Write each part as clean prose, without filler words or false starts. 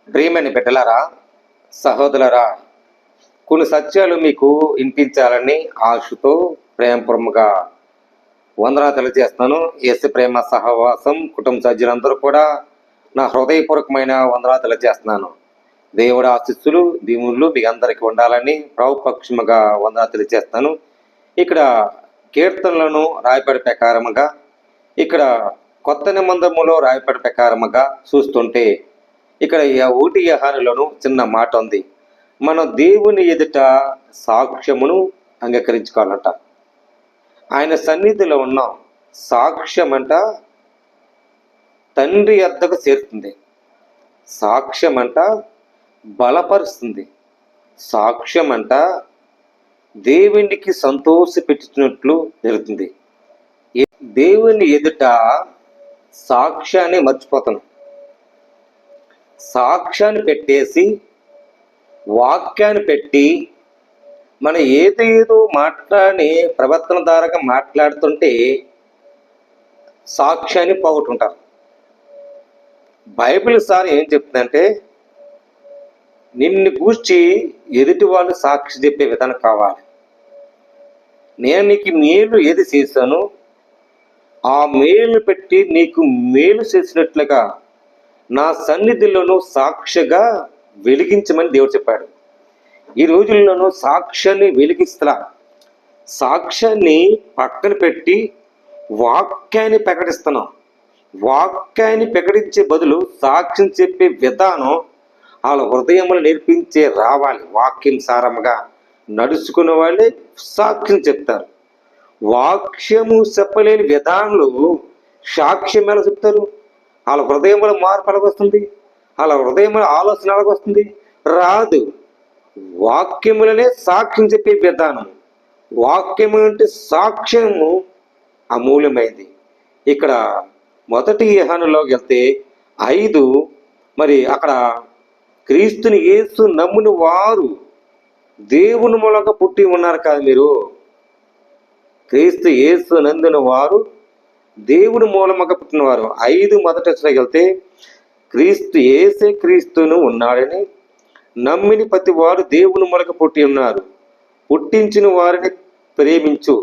ప్రియమైన బిడ్డలారా, సహోదరులారా, కొన్ని సత్యాలు మీకు వినిపించాలని ఆశతో ప్రేమపూర్వకంగా వందనాలు తెలియజేస్తున్నాను. యేసు ప్రేమ సహవాసం కుటుంబ సభ్యులందరూ కూడా నా హృదయపూర్వకమైన వందనాలు తెలియజేస్తున్నాను. దేవుడి ఆశీస్సులు దీవుళ్ళు మీ అందరికీ ఉండాలని ప్రభుపక్షముగా వందనాలు తెలియజేస్తున్నాను. ఇక్కడ కీర్తనలను రాయబడి ప్రకారముగా, ఇక్కడ కొత్త నిబంధనలో రాయబడి ప్రకారముగా చూస్తుంటే, ఇక్కడ 1 యోహానులోను చిన్న మాట ఉంది. మనం దేవుని ఎదుట సాక్ష్యమును అంగీకరించుకోవాలంట. ఆయన సన్నిధిలో ఉన్నాం. సాక్ష్యం అంట తండ్రి యొద్దకు చేరుతుంది. సాక్ష్యం అంట బలపరుస్తుంది. సాక్ష్యం అంట దేవునికి సంతోషపెట్టినట్లు జరుగుతుంది. దేవుని ఎదుట సాక్ష్యాన్ని మర్చిపోతాను. సాక్ష్యాన్ని పెట్టేసి వాక్యాన్ని పెట్టి మనం ఏదో మాట్లాడి ప్రవర్తన ద్వారాగా మాట్లాడుతుంటే సాక్ష్యాన్ని పోగొట్టుకుంటారు. బైబిల్ సార్ ఏం చెప్తుందంటే, నిన్ను గూర్చి ఎదుటి వాళ్ళు సాక్షి చెప్పే విధానం కావాలి. నేను నీకు మేలు ఏది చేశానో ఆ మేలు పెట్టి నీకు మేలు చేసినట్లుగా నా సన్నిధిలోనూ సాక్షిగా వెలిగించమని దేవుడు చెప్పాడు. ఈ రోజుల్లోనూ సాక్ష్యాన్ని వెలిగిస్తా, సాక్ష్యాన్ని పక్కన పెట్టి వాక్యాన్ని ప్రకటిస్తున్నాం. వాక్యాన్ని ప్రకటించే బదులు సాక్ష్యం చెప్పే విధానం వాళ్ళ హృదయములు నేర్పించే రావాలి. వాక్యం సారముగా నడుచుకునే వాళ్ళే సాక్ష్యం చెప్తారు. వాక్యము చెప్పలేని విధానంలో సాక్ష్యం ఎలా చెప్తారు? వాళ్ళ హృదయంలో మార్పు ఎలాగొస్తుంది? వాళ్ళ హృదయంలో ఆలోచన ఎలాగొస్తుంది? రాదు. వాక్యములనే సాక్ష్యం చెప్పే విధానం. వాక్యము అంటే సాక్ష్యము అమూల్యమైంది. ఇక్కడ 1 యోహానులోకి వెళ్తే 5, మరి అక్కడ క్రీస్తుని యేసు నమ్ముని వారు దేవుని మూలంగా పుట్టి ఉన్నారు కాదు. మీరు క్రీస్తు యేసు నందున వారు దేవుని మూలముగా పుట్టినవారు. 5 మొదటి వచనంలోకి వెళ్తే, క్రీస్తు యేసే క్రీస్తును ఉన్నాడని నమ్మిని ప్రతి వారు దేవుని మూలక పుట్టి ఉన్నారు. పుట్టించిన వారిని ప్రేమించు.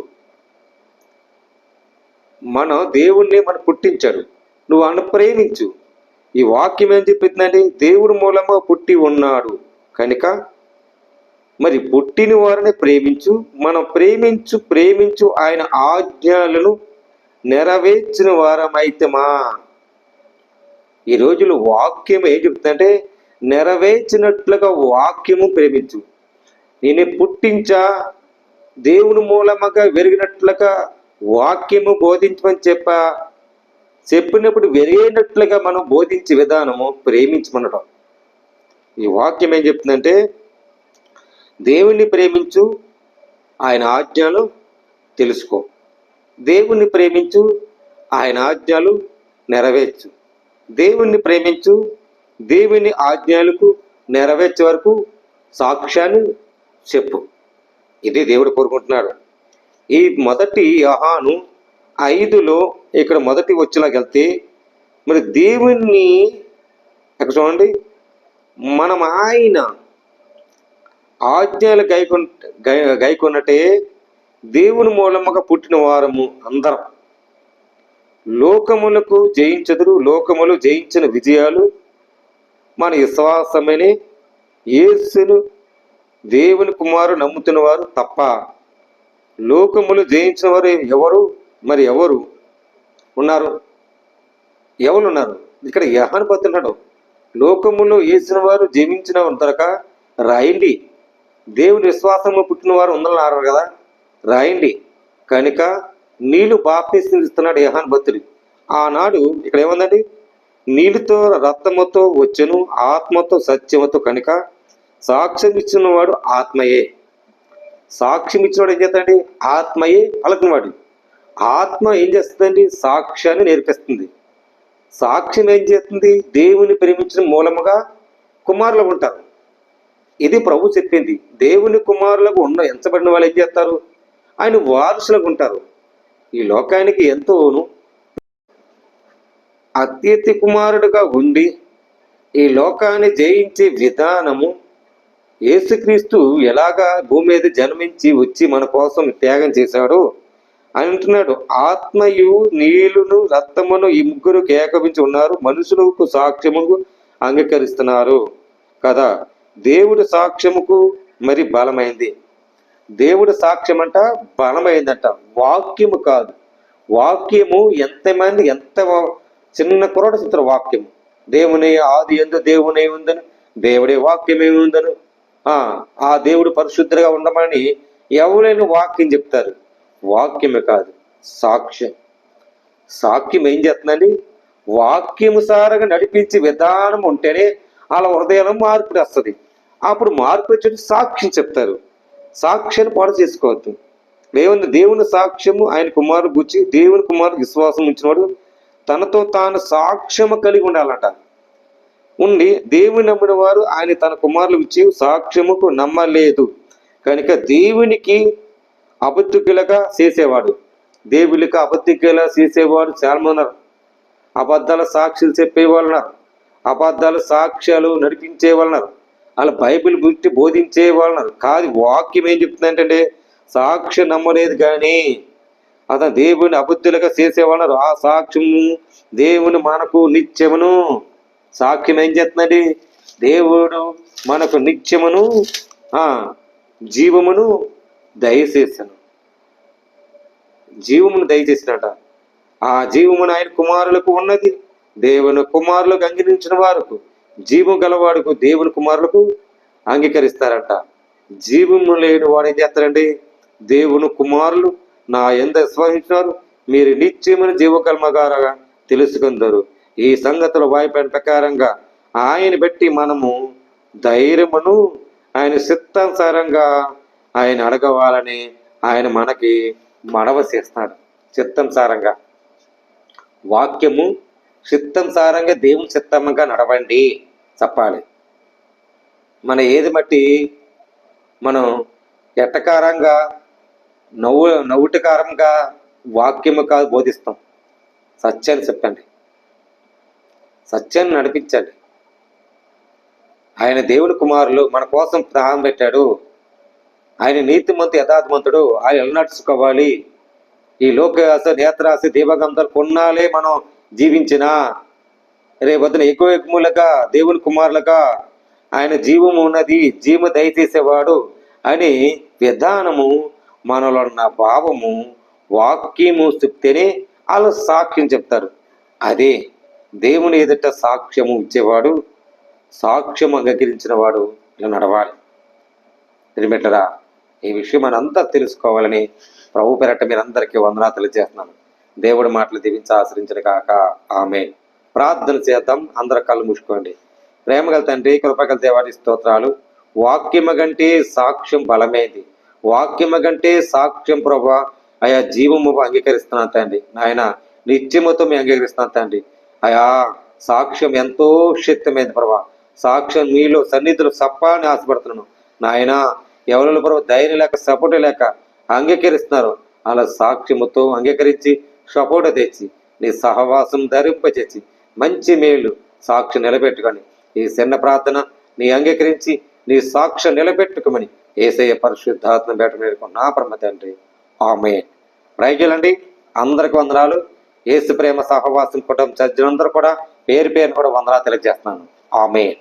మనం దేవుణ్ణి మనం పుట్టించాడు, నువ్వు అన్న ప్రేమించు. ఈ వాక్యం ఏం చెప్పిందండి? దేవుడి మూలంగా పుట్టి ఉన్నాడు కనుక మరి పుట్టిన వారిని ప్రేమించు. మనం ప్రేమించు ఆయన ఆజ్ఞలను నెరవేర్చిన వారమైతమా. ఈ రోజులు వాక్యం ఏం చెప్తుందంటే, నెరవేర్చినట్లుగా వాక్యము ప్రేమించు. నేను పుట్టించా, దేవుని మూలముగా వెరిగినట్లుగా వాక్యము బోధించమని చెప్పినప్పుడు వెరిగినట్లుగా మనం బోధించే విధానము ప్రేమించమనడం. ఈ వాక్యం ఏం చెప్తుందంటే, దేవుణ్ణి ప్రేమించు, ఆయన ఆజ్ఞలు తెలుసుకో. దేవుణ్ణి ప్రేమించు, ఆయన ఆజ్ఞలు నెరవేర్చు. దేవుణ్ణి ప్రేమించు, దేవుని ఆజ్ఞలకు నెరవేర్చే వరకు సాక్ష్యాన్ని చెప్పు. ఇది దేవుడు కోరుకుంటున్నాడు. ఈ 1 యోహాను 5లో ఇక్కడ మొదటి వచ్చేలాగా వెళ్తే, మరి దేవుణ్ణి అక్కడ చూడండి, మనం ఆయన ఆజ్ఞలు గైకొన్నట్టే దేవుని మూలముగా పుట్టిన వారము అందరం. లోకములకు జయించదురు, లోకములు జయించిన విజయాలు మన విశ్వాసమని యేసును దేవుని కుమారుడు నమ్ముతున్న వారు తప్ప లోకములు జయించిన వారు ఎవరు? మరి ఎవరు ఉన్నారు? ఇక్కడ యోహాను పడుతున్నాడు. లోకములో వేసిన వారు జీవించిన తరక రాయండి. దేవుని విశ్వాసంలో పుట్టిన వారు ఉందన్నారు కదా, రాయండి. కనుక నీళ్లు బాప్తిస్మం ఇస్తున్నాడు యోహాను భక్తుడు. ఆనాడు ఇక్కడ ఏముందండి? నీళ్ళతో రక్తముతో వచ్చెను, ఆత్మతో సత్యముతో. కనుక సాక్ష్యం ఇచ్చిన వాడు ఆత్మయే. సాక్ష్యం ఇచ్చినవాడు ఏం చేస్తాడండి? ఆత్మయే పలకినవాడు. ఆత్మ ఏం చేస్తుందండి? సాక్ష్యాన్ని నేర్పిస్తుంది. సాక్ష్యం ఏం చేస్తుంది? దేవుని ప్రేమించిన మూలముగా కుమారులకు ఉంటారు. ఇది ప్రభు చెప్పింది. దేవుని కుమారులకు ఎంచబడిన వాళ్ళు ఏం చేస్తారు? ఆయన వారసులకు ఉంటారు. ఈ లోకానికి ఎంతోను అత్యతి కుమారుడుగా ఉండి ఈ లోకాన్ని జయించే విధానము యేసుక్రీస్తు ఎలాగా భూమి మీద జన్మించి వచ్చి మన కోసం త్యాగం చేశాడు అని అంటున్నాడు. ఆత్మయు నీళ్లును రక్తమును ఈ ముగ్గురు ఏకమించి ఉన్నారు, మనుషులకు సాక్ష్యముకు అంగీకరిస్తున్నారు కదా. దేవుడి సాక్ష్యముకు మరి బలమైంది. దేవుడి సాక్ష్యం అంట బలమైందంట, వాక్యము కాదు. వాక్యము ఎంతమంది ఎంత చిన్న కురడ చిత్ర వాక్యము. దేవుని ఆది యందు దేవుని ఉందని, దేవుడి వాక్యమే ఉందను, ఆ దేవుడు పరిశుద్ధంగా ఉండమని ఎవరైనా వాక్యం చెప్తారు. వాక్యమే కాదు, సాక్ష్యం. సాక్ష్యం ఏం చేస్తుందండి? వాక్యము సారగా నడిపించే విధానం ఉంటేనే అలా హృదయంలో మార్పు వస్తుంది. అప్పుడు మార్పు వచ్చి సాక్ష్యం చెప్తారు. సాక్ష్యాన్ని పాడు చేసుకోవద్దు. దేవుని సాక్ష్యము ఆయన కుమారుడు గుచ్చి, దేవుని కుమారుడు విశ్వాసం ఉంచినవాడు తనతో తాను సాక్ష్యము కలిగి ఉండాలట. ఉండి దేవుని నమ్మిన వారు ఆయన తన కుమారులు ఇచ్చి సాక్ష్యముకు నమ్మలేదు కనుక దేవునికి అబద్ధికులుగా చేసేవాడు. దేవునికి అబద్ధికులుగా చేసేవాడు చాలా మంది ఉన్నారు. అబద్ధాల సాక్షులు చెప్పేవాళ్ళు ఉన్నారు, అబద్ధాల సాక్ష్యాలు నడిపించే వాళ్ళు ఉన్నారు, అలా బైబిల్ గురించి బోధించే వాళ్ళు ఉన్నారు. కాదు, వాక్యం ఏం చెప్తుందంటే సాక్ష్యం నమ్మలేదు కానీ అతను దేవుని అబద్ధులుగా చేసేవాళ్ళు. ఆ సాక్ష్యము దేవుని మనకు నిత్యమును. సాక్ష్యం ఏం చేస్తుందండి? దేవుడు మనకు నిత్యమును జీవమును దయచేసాను. జీవమును దయచేసినట. ఆ జీవమును ఆయన కుమారులకు ఉన్నది. దేవుని కుమారులకు అంగీకరించిన వారికి, జీవం గలవాడుకు దేవుని కుమారులకు అంగీకరిస్తారంట. జీవము లేని వాడు ఏం చేస్తారండి? దేవుని కుమారులు నా యందు విశ్వసించినారు, మీరు నిత్యమైన జీవకల్మగారగా తెలుసుకుందరు. ఈ సంగతుల వాయిపైన ప్రకారంగా ఆయన బట్టి మనము ధైర్యమును ఆయన చిత్తానుసారంగా ఆయన అడగవాలని ఆయన మనకి మనవ చేస్తున్నాడు. చిత్తానుసారంగా వాక్యము చిత్తానుసారంగా దేవుని చిత్తంగా నడవండి చెప్పాలి. మన ఏది బట్టి మనం ఎట్టకారంగా నవ్వుటకారంగా వాక్యము కాదు బోధిస్తాం. సత్యాన్ని చెప్పండి, సత్యాన్ని నడిపించండి. ఆయన దేవుని కుమారులు మన కోసం ప్రాణం పెట్టాడు. ఆయన నీతిమంతు యథార్థమంతుడు. ఆయన ఎలా నడుచుకోవాలి? ఈ లోకయాస నేత్రాస దేవగంధాలు కొన్నాళ్ళే మనం జీవించినా రేపొద్దున ఎక్కువగా దేవుని కుమారులుగా ఆయన జీవము ఉన్నది, జీవము దయచేసేవాడు అని విధానము మనలో ఉన్న భావము వాక్యము చెప్తేనే వాళ్ళు సాక్ష్యం చెప్తారు. అదే దేవుని ఎదుట సాక్ష్యము ఇచ్చేవాడు, సాక్ష్యం అంగీకరించిన వాడు ఇలా నడవాలి. తిరిమెట్టరా ఈ విషయం మనంతా తెలుసుకోవాలని ప్రభు పేరట మీరందరికీ వందనాలు తెలియజేస్తున్నాను. దేవుడి మాటలు దీవించి ఆశ్రయించిన కాక ఆమె. ప్రార్థన చేద్దాం. అందరూ కళ్ళు మూసుకోండి. ప్రేమగల తండ్రి, కృపగల దేవాడి స్తోత్రాలు. వాక్యము కంటే సాక్ష్యం బలమేది. వాక్యము కంటే సాక్ష్యం ప్రభా అయా జీవము అంగీకరిస్తున్నాను తండ్రి. నాయన నిత్యముతో మేము అంగీకరిస్తున్నాను తండ్రి. అయా సాక్ష్యం ఎంతో శక్తిమైంది ప్రభా. సాక్ష్యం మీలో సన్నిధులు సప్పాలని ఆశపడుతున్నాను నాయన. ఎవరిలో ప్రభు ధైర్యం లేక సపోర్ట్ లేక అంగీకరిస్తున్నారు, అలా సాక్ష్యముతో అంగీకరించి సపోర్ట్ తెచ్చి నీ సహవాసం ధరింపచేసి మంచి మేలు సాక్ష్యం నిలబెట్టుకొని ఈ చిన్న ప్రార్థన నీ అంగీకరించి నీ సాక్ష్యం నిలబెట్టుకోమని యేసయ్య పరిశుద్ధాత్మ బయట నా పరమ తండ్రి ఆమేన్. ప్రైజులండి. అందరికి వందనాలు. యేసు ప్రేమ సహవాసం కుటుంబ సజ్జనందరూ కూడా పేరు పేరును కూడా వందనాలు తెలియజేస్తున్నాను. ఆమేన్.